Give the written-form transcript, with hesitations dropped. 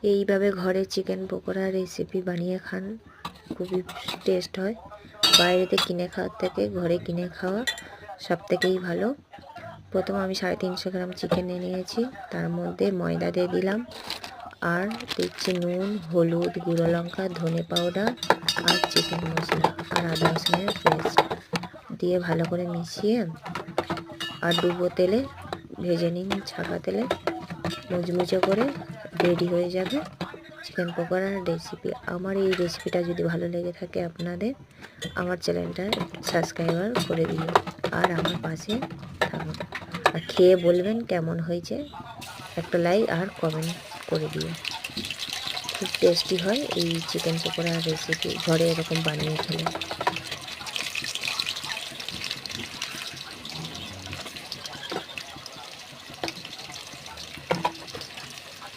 এইভাবে ঘরে chicken pakora recipe বানিয়ে খান, খুবই টেস্ট হয়। বাইরেতে কিনে খাওয়ার থেকে ঘরে কিনে খাওয়া সব থেকেই ভালো। প্রথম আমি 350 গ্রাম চিকেন নিয়েছি, তার মধ্যে ময়দা দিয়ে দিলাম, আর দিচ্ছি নুন, হলুদ, গুঁড়ো লঙ্কা, ধনে পাউডার আর চিকেন মশলা আর আদা রসুনের পেস্ট দিয়ে ভালো করে মিশিয়ে আর ডুবো তেলে ভেজে নিন। ছাকা তেলে মুচমুচে করে রেডি হয়ে যাবে চিকেন পকোড়ার রেসিপি। আমার এই রেসিপিটা যদি ভালো লেগে থাকে আপনাদের, আমার চ্যানেলটা সাবস্ক্রাইবার করে দিও আর আমার পাশে থাকুন। আর খেয়ে বলবেন কেমন হয়েছে, একটা লাইক আর কমেন্ট করে দিও। খুব টেস্টি হয় এই চিকেন পকোড়ার রেসিপি, ঘরে এরকম বানিয়ে খেলে।